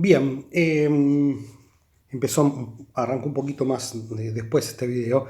Bien, arrancó un poquito más después este video.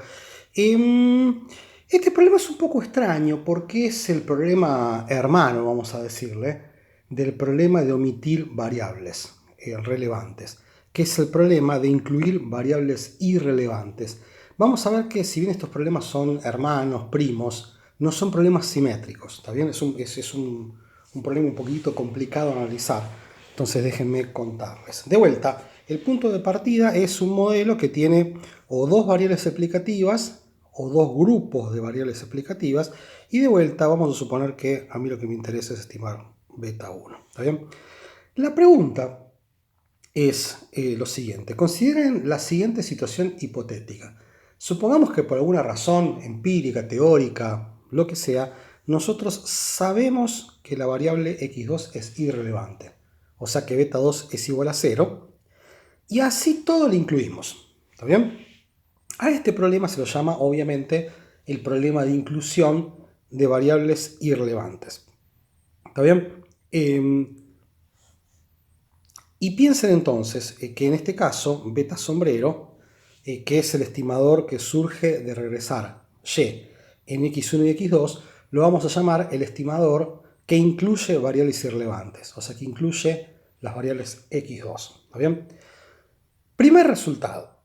Este problema es un poco extraño porque es el problema hermano, vamos a decirle, del problema de omitir variables relevantes, que es el problema de incluir variables irrelevantes. Vamos a ver que si bien estos problemas son hermanos, primos, no son problemas simétricos, ¿está bien? Es un problema un poquito complicado de analizar. Entonces déjenme contarles. De vuelta, el punto de partida es un modelo que tiene o dos variables explicativas o dos grupos de variables explicativas, y de vuelta vamos a suponer que a mí lo que me interesa es estimar beta 1. ¿Está bien? La pregunta es lo siguiente. Consideren la siguiente situación hipotética. Supongamos que por alguna razón empírica, teórica, lo que sea, nosotros sabemos que la variable x2 es irrelevante. O sea que beta 2 es igual a 0. Y así todo lo incluimos. ¿Está bien? A este problema se lo llama, obviamente, el problema de inclusión de variables irrelevantes. ¿Está bien? Y piensen entonces que en este caso, beta sombrero, que es el estimador que surge de regresar y en x1 y x2, lo vamos a llamar el estimador que incluye variables irrelevantes, o sea, que incluye las variables x2. ¿Está bien? Primer resultado.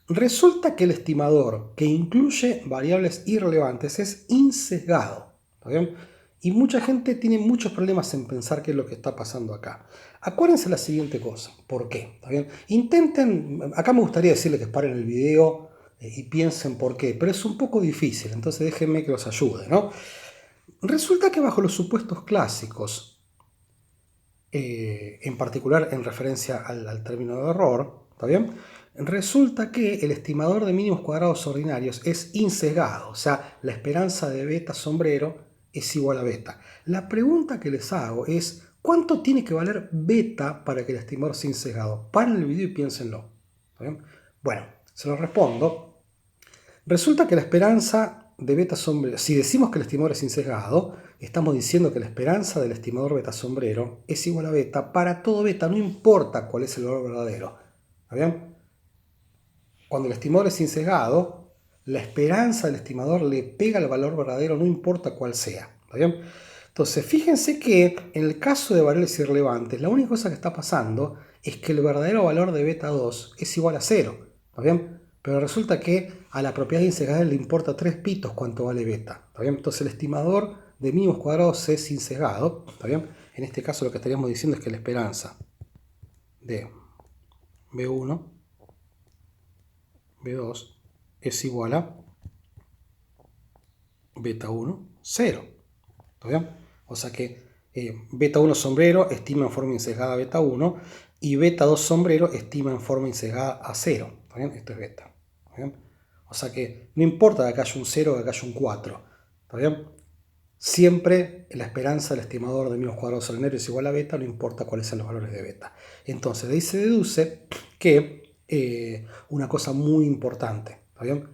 Resulta que el estimador que incluye variables irrelevantes es insesgado. ¿Está bien? Y mucha gente tiene muchos problemas en pensar qué es lo que está pasando acá. Acuérdense la siguiente cosa. ¿Por qué? ¿Está bien? Intenten, acá me gustaría decirles que paren el video y piensen por qué, pero es un poco difícil, entonces déjenme que los ayude, ¿no? Resulta que bajo los supuestos clásicos, en particular en referencia al término de error, ¿está bien? Resulta que el estimador de mínimos cuadrados ordinarios es insesgado, o sea, la esperanza de beta sombrero es igual a beta. La pregunta que les hago es, ¿cuánto tiene que valer beta para que el estimador sea insesgado? Paren el video y piénsenlo. ¿Está bien? Bueno, se lo respondo. Resulta que la esperanza de beta sombrero, si decimos que el estimador es insesgado, estamos diciendo que la esperanza del estimador beta sombrero es igual a beta para todo beta, no importa cuál es el valor verdadero. ¿Está bien? Cuando el estimador es insesgado, la esperanza del estimador le pega al valor verdadero, no importa cuál sea. ¿Está bien? Entonces, fíjense que en el caso de variables irrelevantes, la única cosa que está pasando es que el verdadero valor de beta 2 es igual a 0. ¿Está bien? Pero resulta que a la propiedad insesgada le importa 3 pitos cuánto vale beta. ¿Está bien? Entonces el estimador de mínimos cuadrados es insesgado. ¿Está bien? En este caso lo que estaríamos diciendo es que la esperanza de B1, B2 es igual a beta 1, 0. ¿Está bien? O sea que beta 1 sombrero estima en forma insesgada a beta 1 y beta 2 sombrero estima en forma insesgada a 0. ¿Está bien? Esto es beta. ¿Está bien? O sea que no importa que acá haya un 0 o que acá haya un 4. ¿Está bien? Siempre la esperanza del estimador de mínimos cuadrados ordinarios es igual a beta, no importa cuáles sean los valores de beta. Entonces de ahí se deduce que una cosa muy importante, ¿está bien?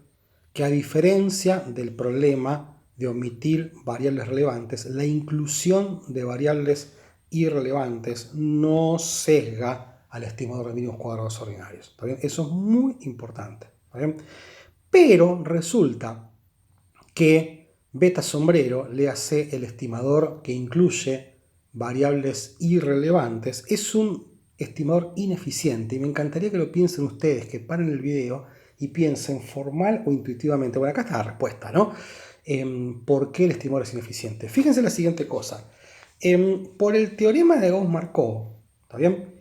Que a diferencia del problema de omitir variables relevantes, la inclusión de variables irrelevantes no sesga al estimador de mínimos cuadrados ordinarios. ¿Está bien? Eso es muy importante. ¿Está bien? Pero resulta que beta sombrero, léase el estimador que incluye variables irrelevantes, es un estimador ineficiente. Y me encantaría que lo piensen ustedes, que paren el video y piensen formal o intuitivamente. Bueno, acá está la respuesta, ¿no? ¿Por qué el estimador es ineficiente? Fíjense la siguiente cosa. Por el teorema de Gauss-Markov, ¿está bien?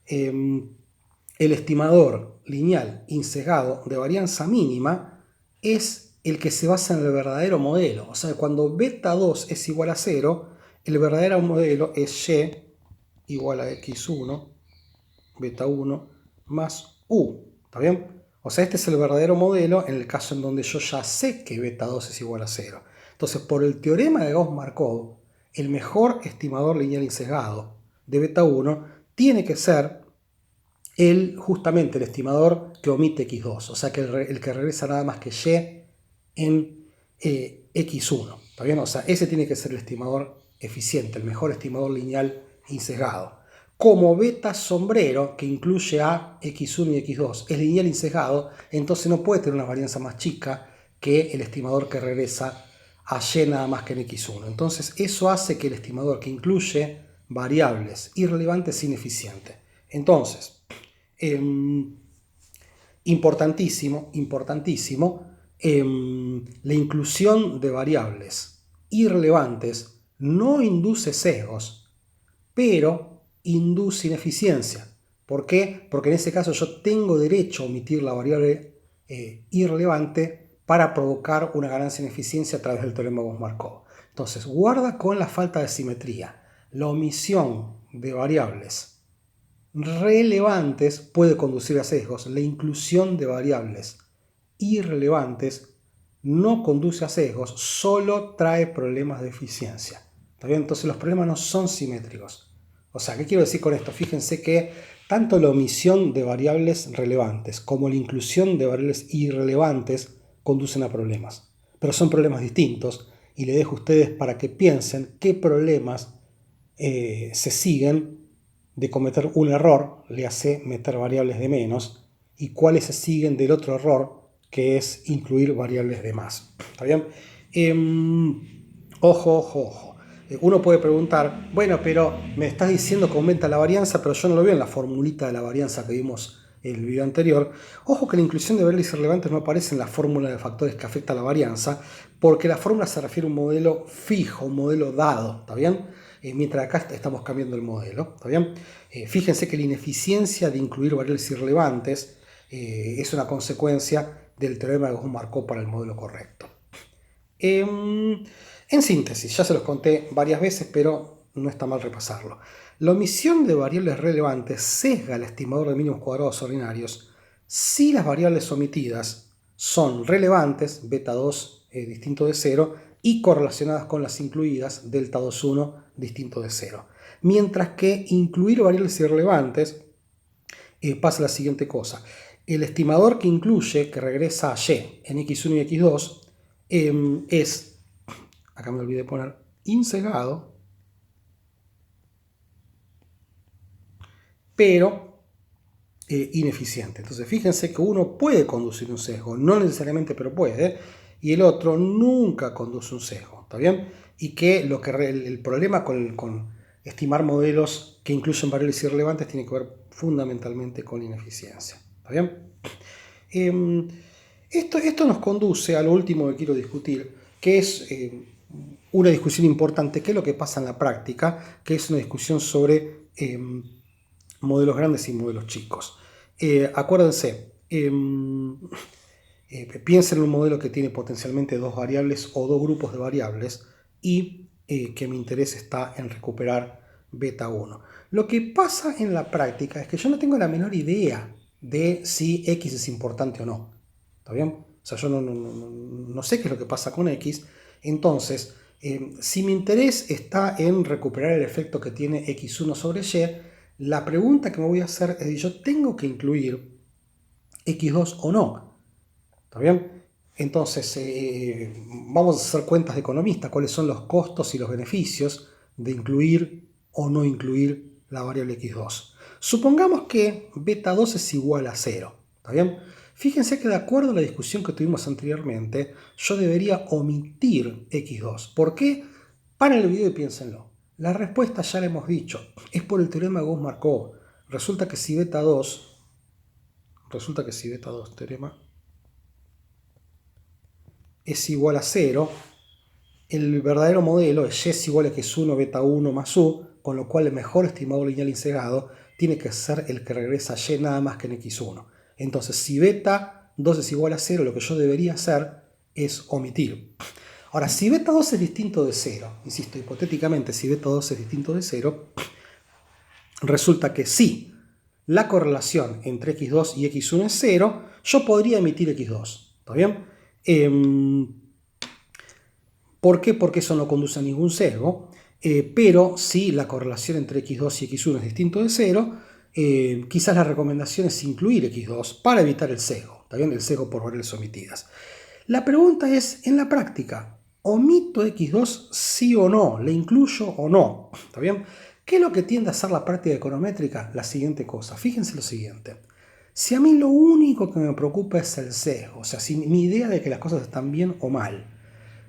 El estimador lineal insesgado de varianza mínima es el que se basa en el verdadero modelo. O sea, cuando beta 2 es igual a 0, el verdadero modelo es y igual a x1, beta 1, más u. ¿Está bien? O sea, este es el verdadero modelo en el caso en donde yo ya sé que beta 2 es igual a 0. Entonces, por el teorema de Gauss-Markov, el mejor estimador lineal insesgado de beta 1 tiene que ser justamente el estimador que omite x2, o sea que el que regresa nada más que y en x1. ¿Está bien? O sea, ese tiene que ser el estimador eficiente, el mejor estimador lineal insesgado. como beta sombrero, que incluye a x1 y x2, es lineal insesgado, entonces no puede tener una varianza más chica que el estimador que regresa a y nada más que en x1. Entonces eso hace que el estimador que incluye variables irrelevantes sea ineficiente. Entonces, importantísimo, la inclusión de variables irrelevantes no induce sesgos, pero induce ineficiencia. ¿Por qué? Porque en ese caso yo tengo derecho a omitir la variable irrelevante para provocar una ganancia en eficiencia a través del teorema de Gauss-Markov. Entonces, guarda con la falta de simetría. La omisión de variables relevantes puede conducir a sesgos. La inclusión de variables irrelevantes no conduce a sesgos, solo trae problemas de eficiencia. ¿Está bien? Entonces los problemas no son simétricos. O sea, ¿qué quiero decir con esto? Fíjense que tanto la omisión de variables relevantes como la inclusión de variables irrelevantes conducen a problemas. Pero son problemas distintos y le dejo a ustedes para que piensen qué problemas se siguen de cometer un error, le hace meter variables de menos, y cuáles se siguen del otro error, que es incluir variables de más. ¿Está bien? Ojo. Uno puede preguntar, bueno, pero me estás diciendo que aumenta la varianza, pero yo no lo veo en la formulita de la varianza que vimos en el video anterior. Ojo que la inclusión de variables irrelevantes no aparece en la fórmula de factores que afecta a la varianza, porque la fórmula se refiere a un modelo fijo, un modelo dado, ¿está bien? Mientras acá estamos cambiando el modelo, ¿está bien? Fíjense que la ineficiencia de incluir variables irrelevantes es una consecuencia del teorema de Gauss-Markov para el modelo correcto. En síntesis, ya se los conté varias veces, pero no está mal repasarlo. La omisión de variables relevantes sesga el estimador de mínimos cuadrados ordinarios si las variables omitidas son relevantes, beta 2 distinto de 0, y correlacionadas con las incluidas, delta 2,1 distinto de 0. Mientras que incluir variables irrelevantes pasa la siguiente cosa. El estimador que incluye, que regresa a y en x1 y x2, es, acá me olvidé poner, insesgado, pero ineficiente. Entonces fíjense que uno puede conducir un sesgo, no necesariamente, pero puede, y el otro nunca conduce un sesgo, ¿está bien? Y que el problema con estimar modelos que incluyen variables irrelevantes tiene que ver fundamentalmente con la ineficiencia, ¿está bien? Esto nos conduce a lo último que quiero discutir, que es una discusión importante, que es lo que pasa en la práctica, que es una discusión sobre modelos grandes y modelos chicos. Acuérdense, piensen en un modelo que tiene potencialmente dos variables o dos grupos de variables y que mi interés está en recuperar beta 1. Lo que pasa en la práctica es que yo no tengo la menor idea de si x es importante o no. ¿Está bien? O sea, yo no sé qué es lo que pasa con x. Entonces, si mi interés está en recuperar el efecto que tiene x1 sobre y, la pregunta que me voy a hacer es si yo tengo que incluir x2 o no. ¿Está bien? Entonces, vamos a hacer cuentas de economista. ¿Cuáles son los costos y los beneficios de incluir o no incluir la variable x2? Supongamos que beta 2 es igual a 0. ¿Está bien? Fíjense que de acuerdo a la discusión que tuvimos anteriormente, yo debería omitir x2. ¿Por qué? Paren el video y piénsenlo. La respuesta ya la hemos dicho. Es por el teorema de Gauss-Markov. Resulta que si beta 2, teorema, es igual a 0, el verdadero modelo es y es igual a x1 beta 1 más u, con lo cual el mejor estimador lineal insesgado tiene que ser el que regresa a y nada más que en x1. Entonces, si beta 2 es igual a 0, lo que yo debería hacer es omitir. Ahora, si beta 2 es distinto de 0, insisto, hipotéticamente, si beta 2 es distinto de 0, resulta que si la correlación entre x2 y x1 es 0, yo podría emitir x2. ¿Está bien? ¿Por qué? Porque eso no conduce a ningún sesgo. Pero si la correlación entre x2 y x1 es distinto de 0, quizás la recomendación es incluir x2 para evitar el sesgo. ¿Está bien? El sesgo por variables omitidas. La pregunta es, en la práctica, ¿omito x2 sí o no? ¿Le incluyo o no? ¿Está bien? ¿Qué es lo que tiende a hacer la práctica econométrica? La siguiente cosa. Fíjense lo siguiente. Si a mí lo único que me preocupa es el sesgo, o sea, si mi idea de que las cosas están bien o mal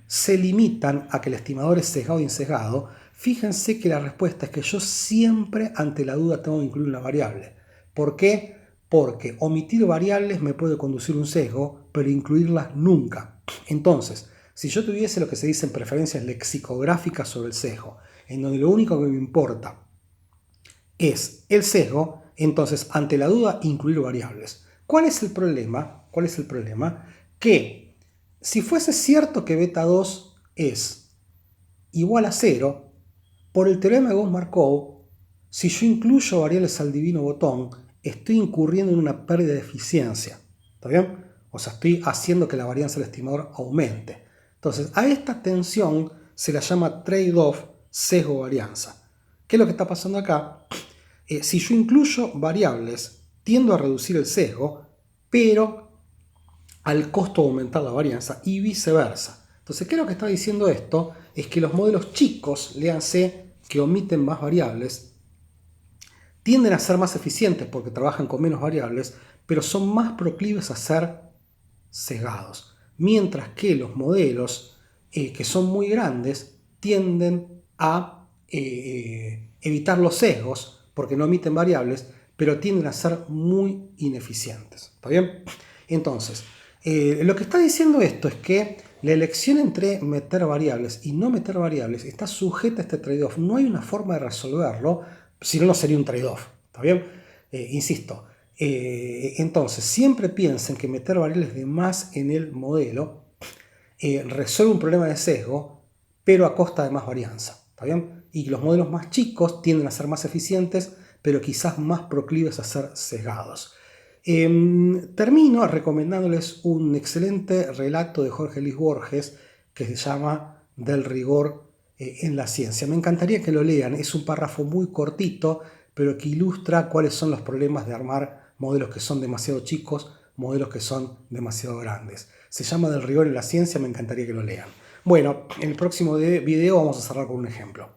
se limitan a que el estimador es sesgado o insesgado, fíjense que la respuesta es que yo siempre ante la duda tengo que incluir una variable. ¿Por qué? Porque omitir variables me puede conducir a un sesgo, pero incluirlas nunca. Entonces, si yo tuviese lo que se dice en preferencias lexicográficas sobre el sesgo, en donde lo único que me importa es el sesgo, entonces ante la duda incluir variables. ¿Cuál es el problema? ¿Cuál es el problema? Que si fuese cierto que beta 2 es igual a 0, por el teorema de Gauss-Markov, si yo incluyo variables al divino botón, estoy incurriendo en una pérdida de eficiencia. ¿Está bien? O sea, estoy haciendo que la varianza del estimador aumente. Entonces, a esta tensión se la llama trade-off sesgo-varianza. ¿Qué es lo que está pasando acá? Si yo incluyo variables, tiendo a reducir el sesgo, pero al costo de aumentar la varianza y viceversa. Entonces, ¿qué es lo que está diciendo esto? Es que los modelos chicos, léanse, que omiten más variables, tienden a ser más eficientes porque trabajan con menos variables, pero son más proclives a ser sesgados. Mientras que los modelos que son muy grandes tienden a evitar los sesgos porque no omiten variables, pero tienden a ser muy ineficientes. ¿Está bien? Entonces, lo que está diciendo esto es que la elección entre meter variables y no meter variables está sujeta a este trade-off. No hay una forma de resolverlo, si no, no sería un trade-off. ¿Está bien? Insisto. Entonces, siempre piensen que meter variables de más en el modelo resuelve un problema de sesgo, pero a costa de más varianza. ¿Está bien? Y los modelos más chicos tienden a ser más eficientes, pero quizás más proclives a ser sesgados. Termino recomendándoles un excelente relato de Jorge Luis Borges que se llama Del rigor en la ciencia. Me encantaría que lo lean. Es un párrafo muy cortito, pero que ilustra cuáles son los problemas de armar modelos que son demasiado chicos, modelos que son demasiado grandes. Se llama Del rigor en la ciencia, me encantaría que lo lean. Bueno, en el próximo video vamos a cerrar con un ejemplo.